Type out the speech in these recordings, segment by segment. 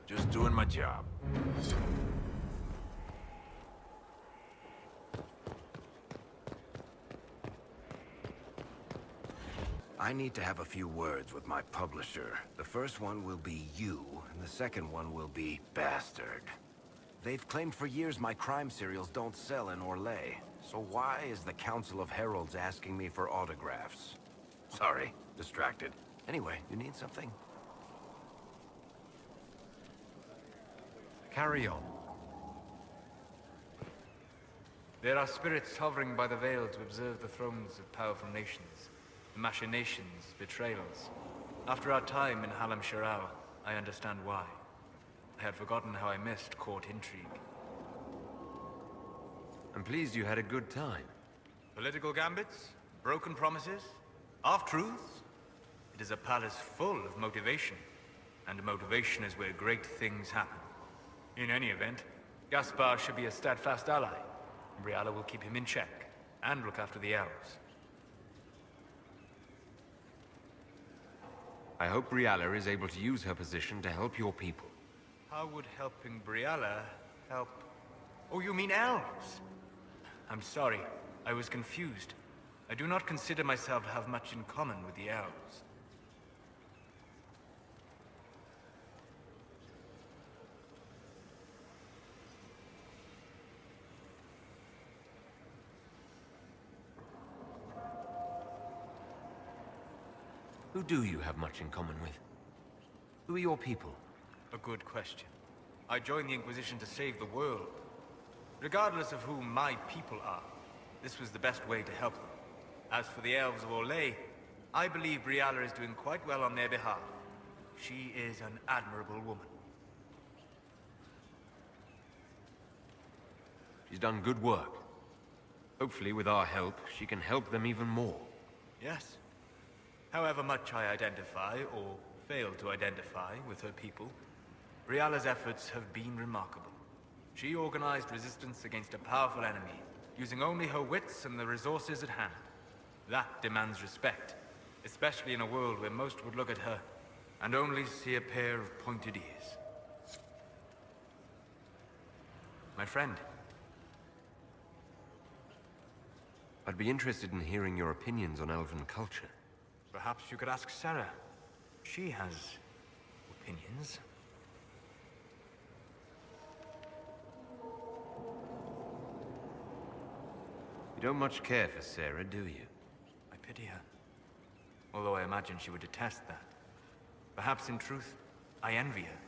Just doing my job. I need to have a few words with my publisher. The first one will be you, and the second one will be Bastard. They've claimed for years my crime serials don't sell in Orlais. So why is the Council of Heralds asking me for autographs? Sorry, distracted. Anyway, you need something? Carry on. There are spirits hovering by the veil to observe the thrones of powerful nations. The machinations, betrayals. After our time in Halam Shiral, I understand why. I had forgotten how I missed court intrigue. I'm pleased you had a good time. Political gambits, broken promises, half-truths. It is a palace full of motivation, and motivation is where great things happen. In any event, Gaspard should be a steadfast ally. Briala will keep him in check, and look after the elves. I hope Briala is able to use her position to help your people. How would helping Briala help? Oh, you mean elves? I'm sorry, I was confused. I do not consider myself to have much in common with the elves. Who do you have much in common with? Who are your people? A good question. I joined the Inquisition to save the world. Regardless of who my people are, this was the best way to help them. As for the elves of Orlais, I believe Briala is doing quite well on their behalf. She is an admirable woman. She's done good work. Hopefully, with our help, she can help them even more. Yes. However much I identify, or fail to identify, with her people, Briala's efforts have been remarkable. She organized resistance against a powerful enemy, using only her wits and the resources at hand. That demands respect, especially in a world where most would look at her and only see a pair of pointed ears. My friend. I'd be interested in hearing your opinions on elven culture. Perhaps you could ask Sarah. She has opinions. You don't much care for Sarah, do you? I pity her. Although I imagine she would detest that. Perhaps in truth, I envy her.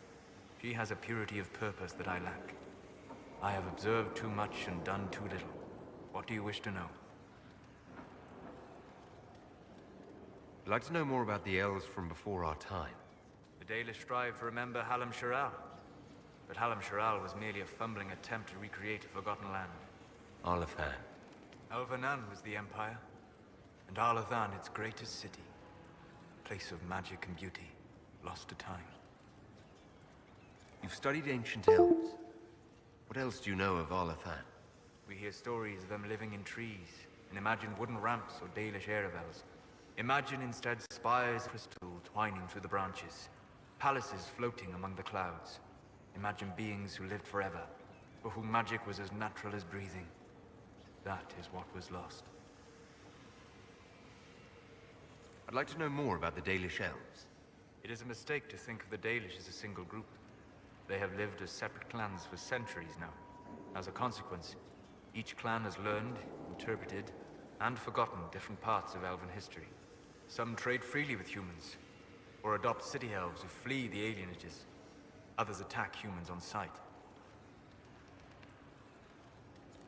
She has a purity of purpose that I lack. I have observed too much and done too little. What do you wish to know? I'd like to know more about the elves from before our time. The Dalish strive to remember Halam Shiral. But Halam Shiral was merely a fumbling attempt to recreate a forgotten land. Arlathan. Elvanan was the Empire, and Arlathan its greatest city. A place of magic and beauty, lost to time. You've studied ancient elves. What else do you know of Arlathan? We hear stories of them living in trees, and imagine wooden ramps or Dalish Erebels. Imagine instead spires of crystal twining through the branches, palaces floating among the clouds. Imagine beings who lived forever, for whom magic was as natural as breathing. That is what was lost. I'd like to know more about the Dalish elves. It is a mistake to think of the Dalish as a single group. They have lived as separate clans for centuries now. As a consequence, each clan has learned, interpreted, and forgotten different parts of elven history. Some trade freely with humans, or adopt city elves who flee the alienages. Others attack humans on sight.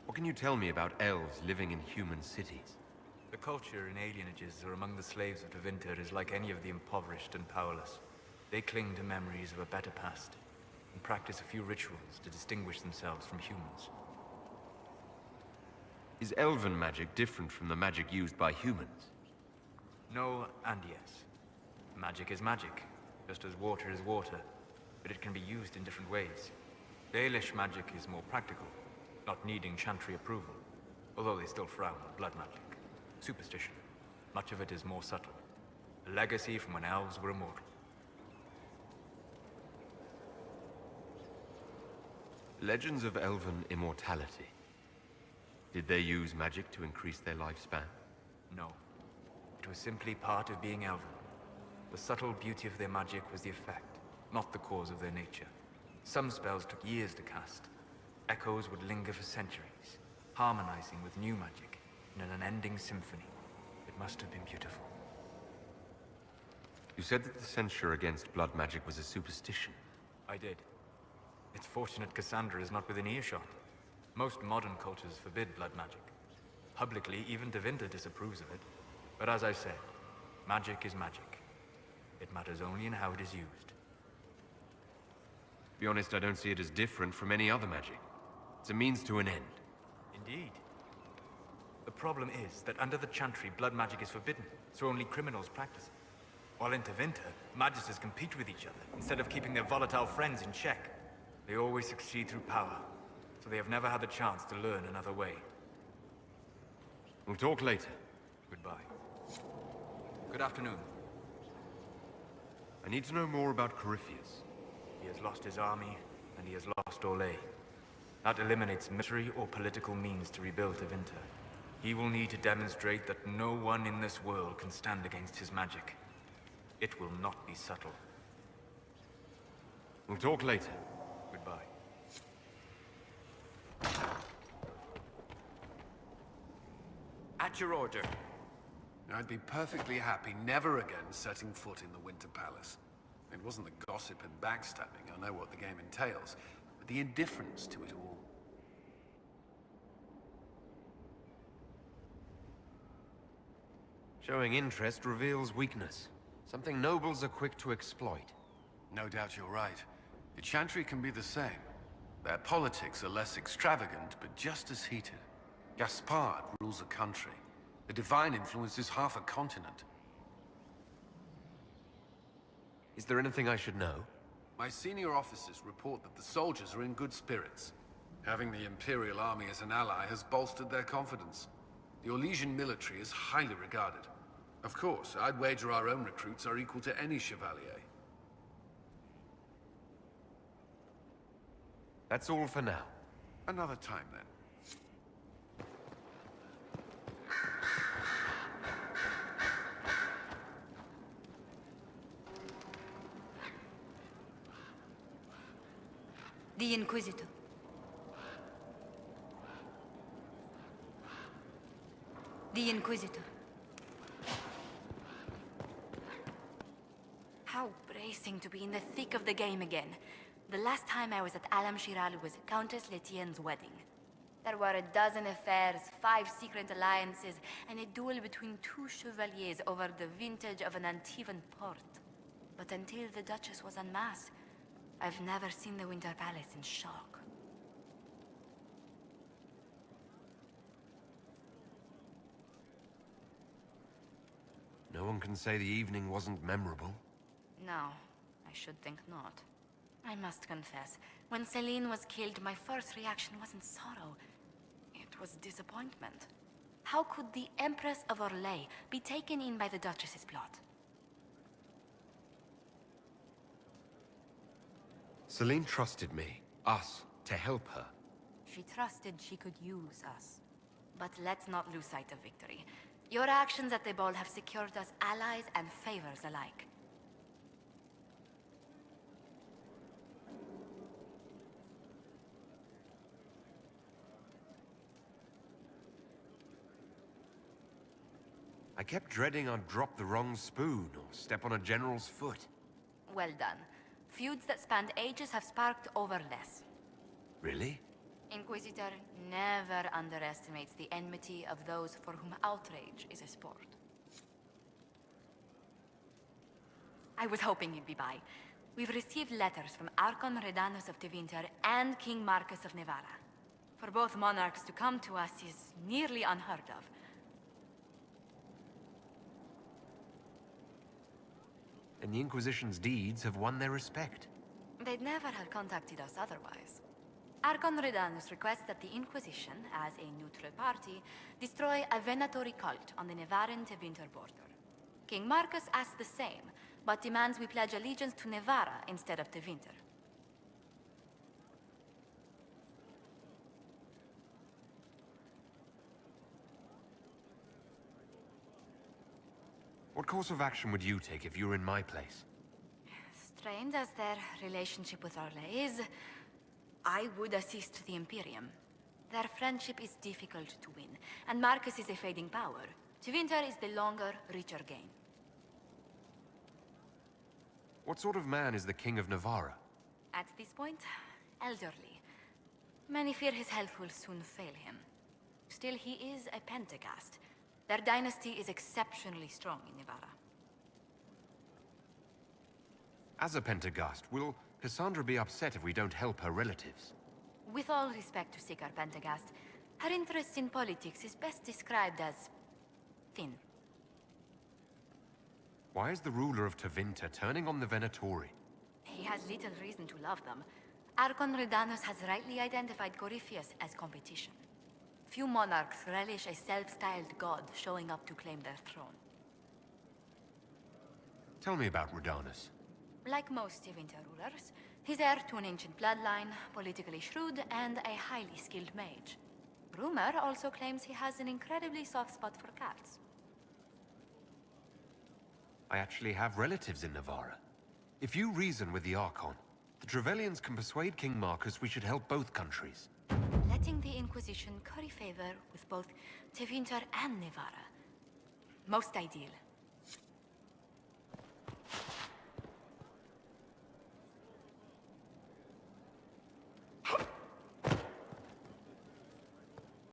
What can you tell me about elves living in human cities? The culture in alienages or among the slaves of Tevinter is like any of the impoverished and powerless. They cling to memories of a better past, and practice a few rituals to distinguish themselves from humans. Is elven magic different from the magic used by humans? No and yes. Magic is magic, just as water is water, but it can be used in different ways. Dalish magic is more practical, not needing chantry approval, although they still frown on blood magic. Superstition. Much of it is more subtle. A legacy from when elves were immortal. Legends of elven immortality. Did they use magic to increase their lifespan? No. It was simply part of being elven. The subtle beauty of their magic was the effect, not the cause of their nature. Some spells took years to cast. Echoes would linger for centuries, harmonizing with new magic in an unending symphony. It must have been beautiful. You said that the censure against blood magic was a superstition. I did. It's fortunate Cassandra is not within earshot. Most modern cultures forbid blood magic. Publicly, even Tevinter disapproves of it. But as I said, magic is magic. It matters only in how it is used. To be honest, I don't see it as different from any other magic. It's a means to an end. Indeed. The problem is that under the Chantry, blood magic is forbidden, so only criminals practice it. While in Tevinter, magisters compete with each other, instead of keeping their volatile friends in check. They always succeed through power, so they have never had the chance to learn another way. We'll talk later. Goodbye. Good afternoon. I need to know more about Corypheus. He has lost his army, and he has lost Orlais. That eliminates military or political means to rebuild Tevinter. He will need to demonstrate that no one in this world can stand against his magic. It will not be subtle. We'll talk later. Goodbye. At your order. I'd be perfectly happy never again setting foot in the Winter Palace. It wasn't the gossip and backstabbing, I know what the game entails, but the indifference to it all. Showing interest reveals weakness. Something nobles are quick to exploit. No doubt you're right. The Chantry can be the same. Their politics are less extravagant, but just as heated. Gaspard rules a country. The divine influences half a continent. Is there anything I should know? My senior officers report that the soldiers are in good spirits. Having the Imperial Army as an ally has bolstered their confidence. The Orlesian military is highly regarded. Of course, I'd wager our own recruits are equal to any chevalier. That's all for now. Another time, then. The Inquisitor. The Inquisitor. How bracing to be in the thick of the game again. The last time I was at Alam Shiral was Countess Letienne's wedding. There were a dozen affairs, 5 secret alliances, and a duel between 2 chevaliers over the vintage of an Antivan port. But until the Duchess was unmasked, I've never seen the Winter Palace in shock. No one can say the evening wasn't memorable. No, I should think not. I must confess, when Celine was killed, my first reaction wasn't sorrow. It was disappointment. How could the Empress of Orlais be taken in by the Duchess's plot? Celine trusted me, us, to help her. She trusted she could use us. But let's not lose sight of victory. Your actions at the ball have secured us allies and favors alike. I kept dreading I'd drop the wrong spoon or step on a general's foot. Well done. Feuds that spanned ages have sparked over less. Really? Inquisitor never underestimates the enmity of those for whom outrage is a sport. I was hoping you'd be by. We've received letters from Archon Redanus of Tevinter and King Marcus of Nevada. For both monarchs to come to us is nearly unheard of. And the Inquisition's deeds have won their respect. They'd never have contacted us otherwise. Archon Redanus requests that the Inquisition, as a neutral party, destroy a venatory cult on the Nevaran-Tevinter border. King Marcus asks the same, but demands we pledge allegiance to Nevara instead of Tevinter. What course of action would you take if you were in my place? Strained as their relationship with Orlais is, I would assist the Imperium. Their friendship is difficult to win, and Marcus is a fading power. Tevinter is the longer, richer gain. What sort of man is the King of Navarra? At this point, elderly. Many fear his health will soon fail him. Still, he is a Pentagast. Their dynasty is exceptionally strong in Navarra. As a Pentagast, will Cassandra be upset if we don't help her relatives? With all respect to Sikar Pentagast, her interest in politics is best described as thin. Why is the ruler of Tevinter turning on the Venatori? He has little reason to love them. Archon Redanus has rightly identified Corypheus as competition. Few monarchs relish a self-styled god showing up to claim their throne. Tell me about Redanus. Like most Tevinter rulers, he's heir to an ancient bloodline, politically shrewd, and a highly skilled mage. Rumor also claims he has an incredibly soft spot for cats. I actually have relatives in Navarra. If you reason with the Archon, the Trevelyans can persuade King Marcus we should help both countries. Letting the Inquisition curry favor with both Tevinter and Navarra. Most ideal.